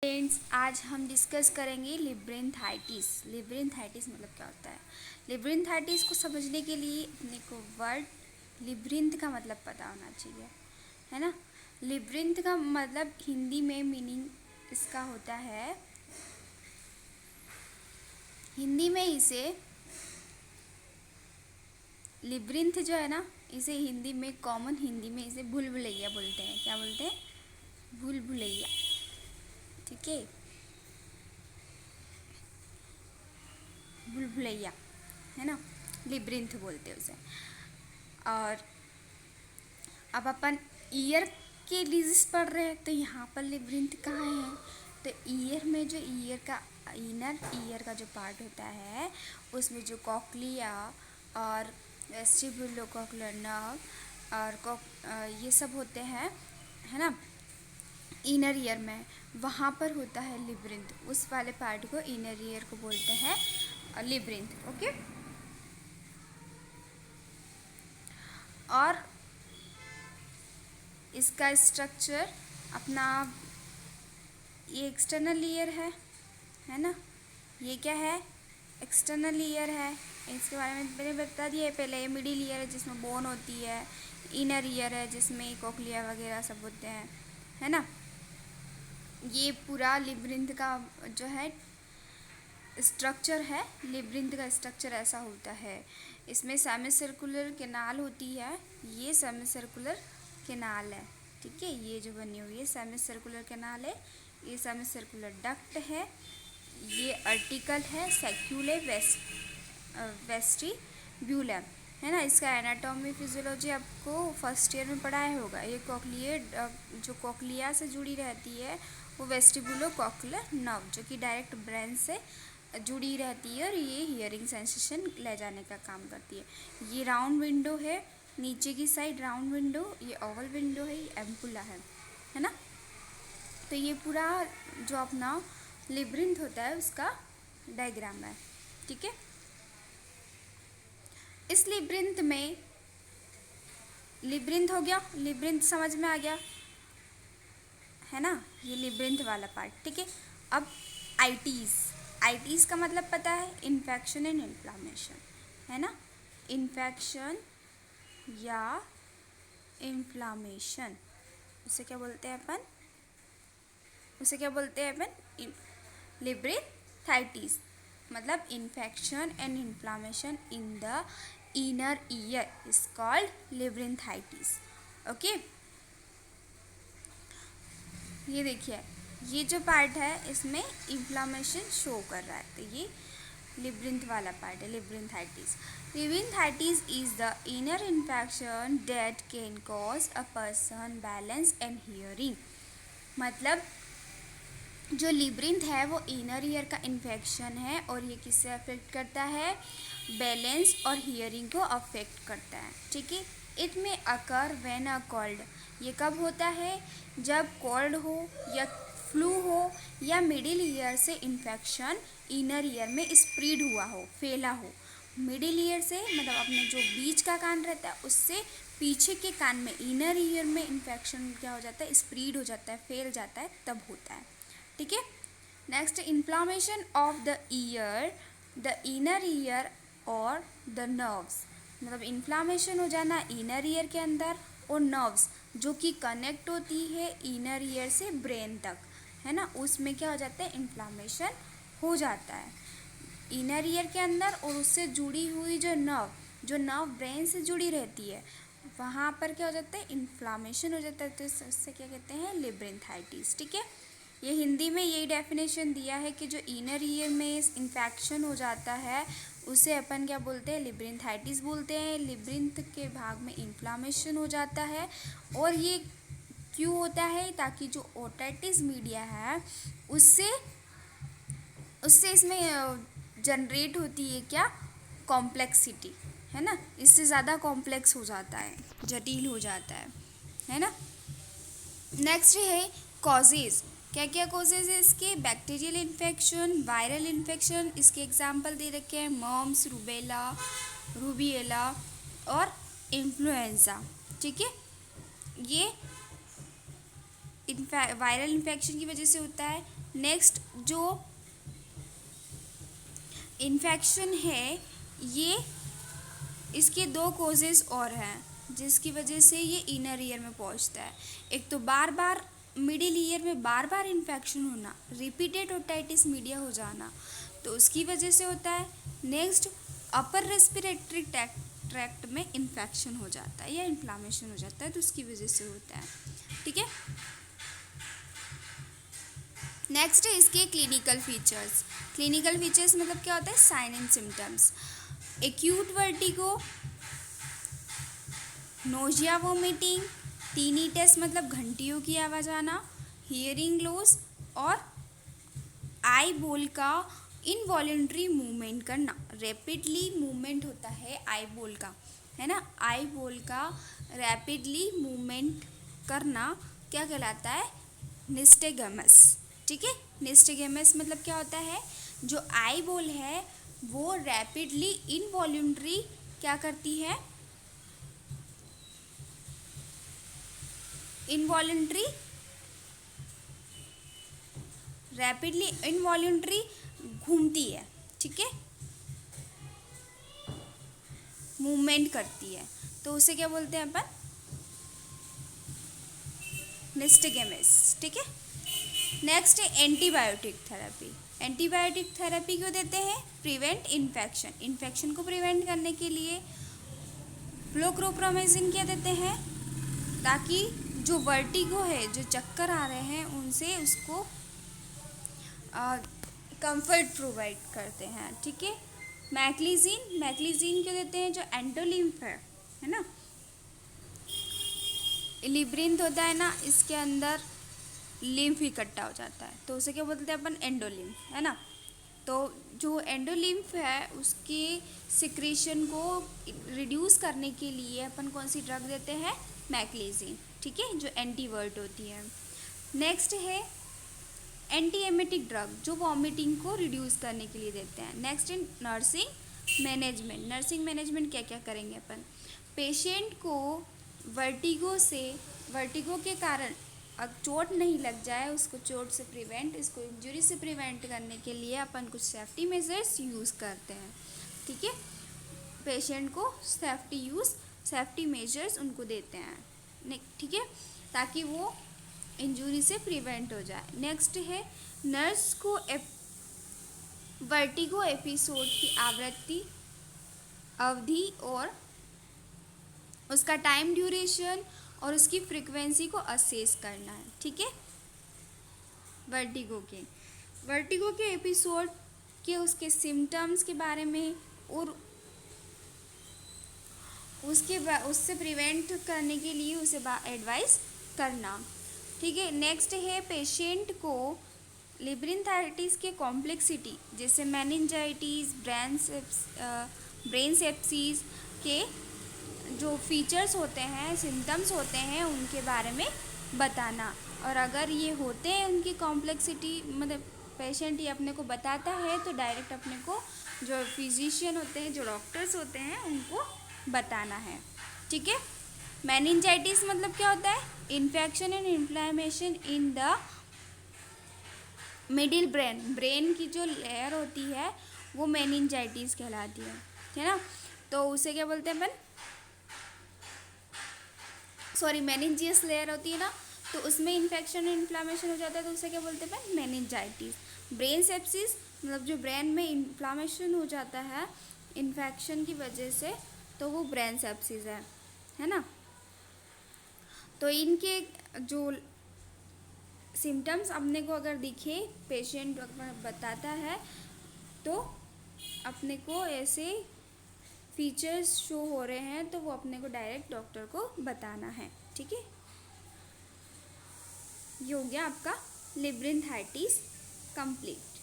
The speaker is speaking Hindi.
फ्रेंड्स, आज हम डिस्कस करेंगे लिब्रिंथाइटिस। लिब्रिंथाइटिस मतलब क्या होता है। लिब्रिंथाइटिस को समझने के लिए अपने को वर्ड लिब्रिंथ का मतलब पता होना चाहिए, है ना। लिब्रिंथ का मतलब हिंदी में मीनिंग इसका होता है, हिंदी में इसे लिब्रिंथ जो है ना, इसे हिंदी में कॉमन हिंदी में इसे भूल भुलैया बोलते हैं। क्या बोलते हैं? भूल भुलैया। ठीक है, भूल भुलैया, है ना, लिब्रिंथ बोलते हैं उसे। और अब अपन ईयर के डिजीज पढ़ रहे हैं, तो यहाँ पर लिब्रिंथ कहाँ है? तो ईयर में जो ईयर का इनर ईयर का जो पार्ट होता है, उसमें जो कॉक्लिया और वेस्टिबुलोकॉक्युलर नर्व और ये सब होते हैं, है ना, इनर ईयर में, वहाँ पर होता है लिब्रिंथ। उस वाले पार्ट को इनर ईयर को बोलते हैं लिब्रिंथ। ओके। और इसका स्ट्रक्चर अपना, ये एक्सटर्नल ईयर है ना। ये क्या है? एक्सटर्नल ईयर है। इसके बारे में मैंने बता दिया है पहले। ये मिडिल ईयर है जिसमें बोन होती है। इनर ईयर है जिसमें कोक्लिया वगैरह सब होते हैं, है ना। ये पूरा लिब्रिंथ का जो है स्ट्रक्चर है। लिब्रिंथ का स्ट्रक्चर ऐसा होता है। इसमें सेमी सर्कुलर कैनाल होती है। ये सेमी सर्कुलर कैनाल है, ठीक है। ये जो बनी हुई है सेमी सर्कुलर कैनाल है। ये सेमी सर्कुलर डक्ट है। ये अर्टिकल है, सैक्यूले वेस्टिब्यूलम, है ना। इसका एनाटॉमी फिजियोलॉजी आपको फर्स्ट ईयर में पढ़ाया होगा। ये जो कोक्लिया से जुड़ी रहती है वो वेस्टिबुलो कॉक्युलर नर्व, जो कि डायरेक्ट ब्रेन से जुड़ी रहती है और ये हियरिंग सेंसेशन ले जाने का काम करती है। ये राउंड विंडो है, नीचे की साइड राउंड विंडो, ये ओवल विंडो है, ये एम्पुला है ना। तो ये पूरा जो अपना लिब्रिंथ होता है उसका डायग्राम है, ठीक है। इस लिब्रिंथ में, लिब्रिंथ हो गया, लिब्रिंथ समझ में आ गया, है ना। ये लिब्रिंथ वाला पार्ट, ठीक है। अब आईटीज, आईटीज का मतलब पता है, इन्फेक्शन एंड इन्फ्लामेशन, है ना। इन्फेक्शन या इन्फ्लामेशन, उसे क्या बोलते हैं अपन? उसे क्या बोलते हैं अपन? लिब्रिंथाइटिस मतलब infection and inflammation in the inner ear is called labyrinthitis. Okay. ये देखिए, ये जो पार्ट है इसमें इन्फ्लामेशन शो कर रहा है, तो ये लिब्रिंथ वाला पार्ट है, labyrinthitis. Labyrinthitis is the inner infection that can cause a person balance and hearing. मतलब जो लिब्रिंथ है वो इनर ईयर का इन्फेक्शन है और ये किससे अफेक्ट करता है? बैलेंस और हियरिंग को अफेक्ट करता है, ठीक है। इट में अकर व्हेन अ कोल्ड, ये कब होता है? जब कोल्ड हो या फ्लू हो या मिडिल ईयर से इन्फेक्शन इनर ईयर में स्प्रेड हुआ हो, फैला हो। मिडिल ईयर से मतलब अपने जो बीच का कान रहता है उससे पीछे के कान में इनर ईयर में इन्फेक्शन क्या हो जाता है? स्प्रेड हो जाता है, फैल जाता है, तब होता है, ठीक है। Next, inflammation of the year, the inner year और द नर्व्स, मतलब इन्फ्लामेशन हो जाना इनर ईयर के अंदर और नर्व्स जो कि कनेक्ट होती है इनर ईयर से ब्रेन तक, है ना, उसमें क्या हो जाता है? इन्फ्लामेशन हो जाता है इनर ईयर के अंदर। और उससे जुड़ी हुई जो नर्व ब्रेन से जुड़ी रहती है, वहाँ पर क्या हो जाता है? इन्फ्लामेशन हो जाता है, तो उससे क्या कहते हैं? लिब्रिंथाइटिस, ठीक है। ये हिंदी में यही डेफिनेशन दिया है कि जो इनर ईयर में इन्फेक्शन हो जाता है उसे अपन क्या बोलते हैं? लिब्रिंथाइटिस बोलते हैं। लिब्रिंथ के भाग में इन्फ्लामेशन हो जाता है और ये क्यों होता है? ताकि जो ओटाइटिस मीडिया है उससे उससे इसमें जनरेट होती है क्या? कॉम्प्लेक्सिटी, है ना। इससे ज़्यादा कॉम्प्लेक्स हो जाता है, जटिल हो जाता है ना। नेक्स्ट है कॉजेज। क्या क्या कॉजेज है इसके? बैक्टीरियल इन्फेक्शन, वायरल इन्फेक्शन, इसके एग्जाम्पल दे रखे हैं मम्स, रूबेला और इन्फ्लुएंजा, ठीक है। ये वायरल इन्फेक्शन की वजह से होता है। नेक्स्ट जो इन्फेक्शन है, ये इसके दो कोजेस और हैं जिसकी वजह से ये इनर ईयर में पहुंचता है। एक तो बार बार मिडिल ईयर में बार बार इन्फेक्शन होना, रिपीटेड ओटाइटिस मीडिया हो जाना, तो उसकी वजह से होता है। नेक्स्ट अपर रेस्पिरेटरी ट्रैक्ट में इन्फेक्शन हो जाता है या इन्फ्लामेशन हो जाता है, तो उसकी वजह से होता है। ठीक है। नेक्स्ट है इसके क्लिनिकल फीचर्स। क्लिनिकल फीचर्स मतलब क्या होता है? Sign and symptoms. Acute vertigo, nausea vomiting, tinnitus मतलब घंटियों की आवाज़ आना, हियरिंग लॉस और आई बोल का इनवॉलेंट्री मूवमेंट करना। रैपिडली मूवमेंट होता है आई बोल का, है ना, आई बोल का रैपिडली मूवमेंट करना क्या कहलाता है? निस्टेगमस। ठीक है। निस्टेगमस मतलब क्या होता है? जो आई बोल है वो रैपिडली इनवॉल्यूंटरी क्या करती है? इनवॉल्यूंटरी, रैपिडली इनवॉल्यूंटरी घूमती है। ठीक है, मूवमेंट करती है, तो उसे क्या बोलते हैं अपन? निस्टेगमस। ठीक है। नेक्स्ट है एंटीबायोटिक थेरेपी। एंटीबायोटिक थेरेपी क्यों देते हैं? Prevent infection. इन्फेक्शन को प्रिवेंट करने के लिए फ्लोक्रोप्रोमेजिन क्या देते हैं? ताकि जो वर्टिगो है, जो चक्कर आ रहे हैं, उनसे उसको कंफर्ट प्रोवाइड करते हैं। ठीक है। मैक्लीजीन, मैक्लीजीन क्यों देते हैं? जो एंडोलिम्फ है ना, लिब्रिंथ होता है ना, इसके अंदर लिम्फ इकट्ठा हो जाता है, तो उसे क्या बोलते हैं अपन? एंडोलिम्फ, है ना। तो जो एंडोलिम्फ है उसके सिक्रीशन को रिड्यूस करने के लिए अपन कौन सी ड्रग देते हैं? मैक्लीजीन। ठीक है, जो एंटीवर्ट होती है। नेक्स्ट है एंटी एमेटिक ड्रग, जो वॉमिटिंग को रिड्यूस करने के लिए देते हैं। Next in nursing management. Nursing management क्या क्या करेंगे अपन? पेशेंट को वर्टिगो के कारण अब चोट नहीं लग जाए, उसको चोट से प्रिवेंट, इसको इंजरी से प्रिवेंट करने के लिए अपन कुछ सेफ्टी मेजर्स यूज़ करते हैं। ठीक है, पेशेंट को सेफ्टी मेजर्स उनको देते हैं। ठीक है, ताकि वो इंजरी से प्रिवेंट हो जाए। नेक्स्ट है नर्स को वर्टिगो एपिसोड की आवृत्ति, अवधि और उसका टाइम ड्यूरेशन और उसकी फ्रीक्वेंसी को असेस करना है। ठीक है। वर्टिगो के एपिसोड के उसके सिम्टम्स के बारे में और उससे प्रिवेंट करने के लिए उसे एडवाइस करना। ठीक है। नेक्स्ट है पेशेंट को लिब्रिंथाइटिस के कॉम्प्लेक्सिटी, जैसे मेनिंजाइटिस, ब्रेन सेप्सिस के जो फीचर्स होते हैं, सिम्टम्स होते हैं, उनके बारे में बताना। और अगर ये होते हैं उनकी कॉम्प्लेक्सिटी, मतलब पेशेंट ये अपने को बताता है, तो डायरेक्ट अपने को जो फिजिशियन होते हैं, जो डॉक्टर्स होते हैं, उनको बताना है। ठीक है। मेनिंजाइटिस मतलब क्या होता है? Infection and inflammation in the middle brain की जो लेयर होती है वो मेनिंजाइटिस कहलाती है ना। तो उसे क्या बोलते हैं अपन? मेनिंजियस लेयर होती है ना, तो उसमें इन्फेक्शन एंड इन्फ्लामेशन हो जाता है, तो उसे क्या बोलते हैं अपन? मेनिंजाइटिस। ब्रेन सेप्सिस मतलब जो ब्रेन में इन्फ्लामेशन हो जाता है इन्फेक्शन की वजह से, तो वो ब्रेन सेप्सिस है ना। तो इनके जो सिम्टम्स अपने को अगर दिखे, पेशेंट बताता है, तो अपने को ऐसे फीचर्स शो हो रहे हैं, तो वो अपने को डायरेक्ट डॉक्टर को बताना है। ठीक है। ये हो गया आपका लिब्रिंथाइटिस कंप्लीट।